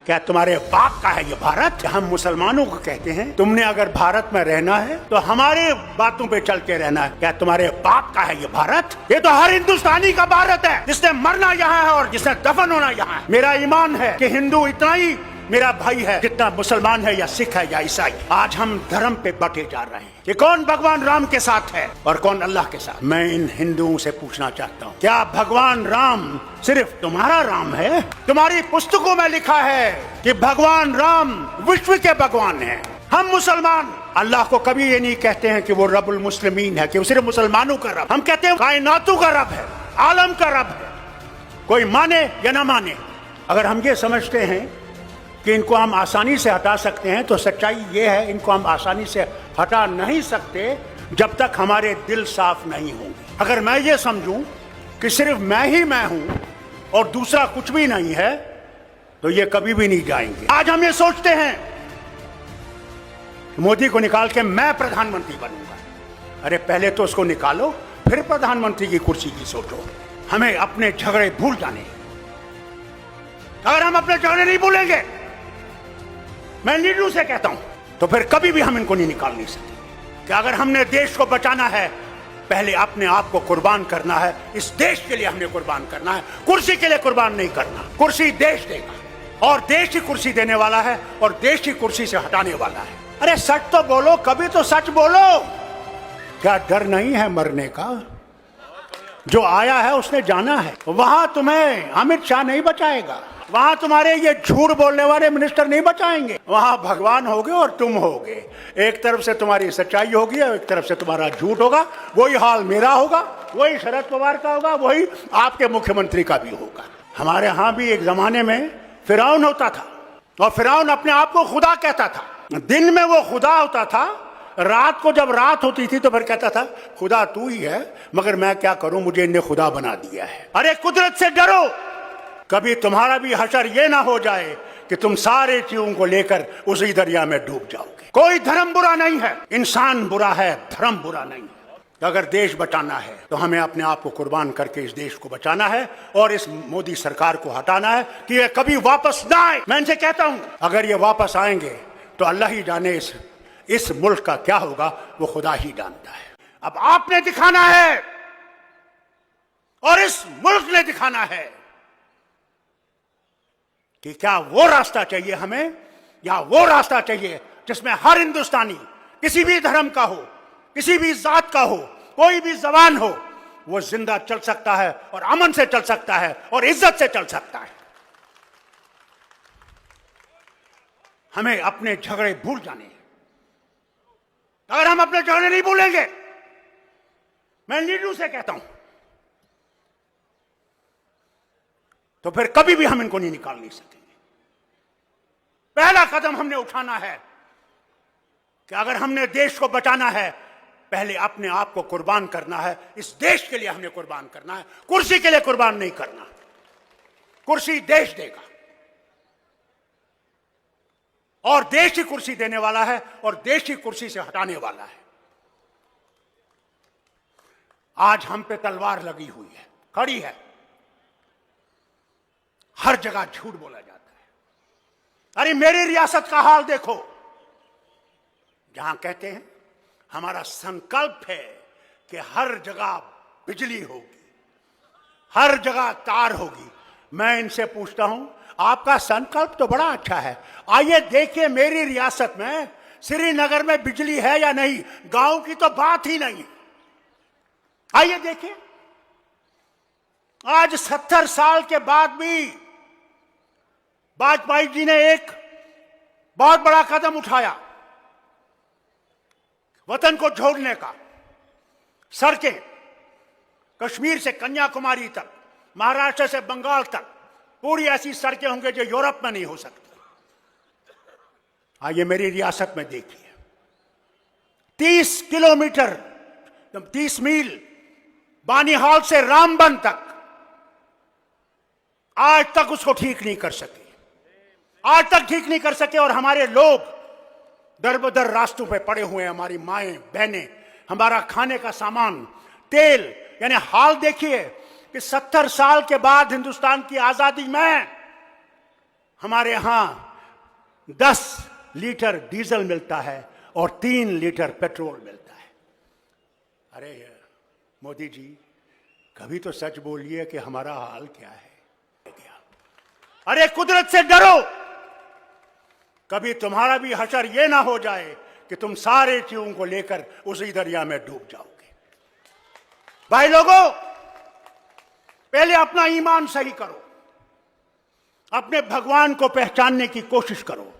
क्या तुम्हारे बाप का है ये भारत? हम मुसलमानों को कहते हैं तुमने अगर भारत में रहना है तो हमारे बातों पे चल के रहना है। क्या तुम्हारे बाप का है ये भारत? ये तो हर हिंदुस्तानी का भारत है, जिसने मरना यहाँ है और जिसने दफन होना यहाँ है। मेरा ईमान है कि हिंदू इतना ही मेरा भाई है जितना मुसलमान है या सिख है या ईसाई। आज हम धर्म पे बटे जा रहे हैं कि कौन भगवान राम के साथ है और कौन अल्लाह के साथ। मैं इन हिंदुओं से पूछना चाहता हूँ, क्या भगवान राम सिर्फ तुम्हारा राम है? तुम्हारी पुस्तकों में लिखा है कि भगवान राम विश्व के भगवान हैं। हम मुसलमान अल्लाह को कभी ये नहीं कहते हैं कि वो रब्बुल मुस्लिमीन है, कि वो सिर्फ मुसलमानों का रब। हम कहते हैं कायनातों का रब है, आलम का रब है, कोई माने या ना माने। अगर हम ये समझते हैं कि इनको हम आसानी से हटा सकते हैं तो सच्चाई ये है, इनको हम आसानी से हटा नहीं सकते जब तक हमारे दिल साफ नहीं होंगे। अगर मैं ये समझूं कि सिर्फ मैं ही मैं हूं और दूसरा कुछ भी नहीं है तो ये कभी भी नहीं जाएंगे। आज हम ये सोचते हैं मोदी को निकाल के मैं प्रधानमंत्री बनूंगा। अरे पहले तो उसको निकालो, फिर प्रधानमंत्री की कुर्सी की सोचो। हमें अपने झगड़े भूल जाने। अगर हम अपने झगड़े नहीं भूलेंगे, मैं लीडरों से कहता हूं, तो फिर कभी भी हम इनको नहीं निकाल नहीं सकते। कि अगर हमने देश को बचाना है, पहले अपने आप को कुर्बान करना है। इस देश के लिए हमने कुर्बान करना है, कुर्सी के लिए कुर्बान नहीं करना। कुर्सी देश देगा और देश की कुर्सी देने वाला है और देश की कुर्सी से हटाने वाला है। अरे सच तो बोलो, कभी तो सच बोलो। क्या डर नहीं है मरने का? जो आया है उसने जाना है। वहां तुम्हें अमित शाह नहीं बचाएगा, वहां तुम्हारे ये झूठ बोलने वाले मिनिस्टर नहीं बचाएंगे। वहां भगवान होगे और तुम होगे। एक तरफ से तुम्हारी सच्चाई होगी और एक तरफ से तुम्हारा झूठ होगा। वही हाल मेरा होगा, वही शरद पवार का होगा, वही आपके मुख्यमंत्री का भी होगा। हमारे यहाँ भी एक जमाने में फिरौन होता था और फिरौन अपने आप को खुदा कहता था। दिन में वो खुदा होता था, रात को जब रात होती थी तो फिर कहता था खुदा तू ही है, मगर मैं क्या करूं, मुझे इन्हें खुदा बना दिया है। अरे कुदरत से डरो, कभी तुम्हारा भी हशर ये ना हो जाए कि तुम सारे चीजों को लेकर उसी दरिया में डूब जाओगे। कोई धर्म बुरा नहीं है, इंसान बुरा है, धर्म बुरा नहीं है। तो अगर देश बचाना है तो हमें अपने आप को कुर्बान करके इस देश को बचाना है और इस मोदी सरकार को हटाना है कि ये कभी वापस ना आए। मैं इनसे कहता हूं, अगर ये वापस आएंगे तो अल्लाह ही जाने इस मुल्क का क्या होगा, वो खुदा ही जानता है। अब आपने दिखाना है और इस मुल्क ने दिखाना है कि क्या वो रास्ता चाहिए हमें या वो रास्ता चाहिए जिसमें हर हिंदुस्तानी, किसी भी धर्म का हो, किसी भी जात का हो, कोई भी जबान हो, वो जिंदा चल सकता है और अमन से चल सकता है और इज्जत से चल सकता है। हमें अपने झगड़े भूल जाने हैं। अगर हम अपने झगड़े नहीं भूलेंगे, मैं लीडरों से कहता हूं, तो फिर कभी भी हम इनको नहीं निकाल नहीं सकेंगे। पहला कदम हमने उठाना है कि अगर हमने देश को बचाना है, पहले अपने आप को कुर्बान करना है। इस देश के लिए हमने कुर्बान करना है, कुर्सी के लिए कुर्बान नहीं करना। कुर्सी देश देगा और देश की कुर्सी देने वाला है और देश की कुर्सी से हटाने वाला है। आज हम पे तलवार लगी हुई है, खड़ी है। हर जगह झूठ बोला जाता है। अरे मेरी रियासत का हाल देखो, जहां कहते हैं हमारा संकल्प है कि हर जगह बिजली होगी, हर जगह तार होगी। मैं इनसे पूछता हूं, आपका संकल्प तो बड़ा अच्छा है, आइए देखिए मेरी रियासत में श्रीनगर में बिजली है या नहीं। गांव की तो बात ही नहीं। आइए देखिए, आज 70 साल के बाद भी वाजपेयी जी ने एक बहुत बड़ा कदम उठाया वतन को जोड़ने का। सड़कें कश्मीर से कन्याकुमारी तक, महाराष्ट्र से बंगाल तक, पूरी ऐसी सड़कें होंगी जो यूरोप में नहीं हो सकती। आइए मेरी रियासत में देखिए, 30 किलोमीटर, 30 मील बानीहाल से रामबन तक आज तक उसको ठीक नहीं कर सके, आज तक ठीक नहीं कर सके। और हमारे लोग दर बदर रास्तों पे पड़े हुए हैं, हमारी माएं बहनें, हमारा खाने का सामान, तेल। यानी हाल देखिए कि 70 साल के बाद हिंदुस्तान की आजादी में हमारे यहां 10 लीटर डीजल मिलता है और 3 लीटर पेट्रोल मिलता है। अरे मोदी जी, कभी तो सच बोलिए कि हमारा हाल क्या है। अरे कुदरत से डरो, कभी तुम्हारा भी हशर ये ना हो जाए कि तुम सारे चीजों को लेकर उसी दरिया में डूब जाओगे। भाई लोगों, पहले अपना ईमान सही करो, अपने भगवान को पहचानने की कोशिश करो।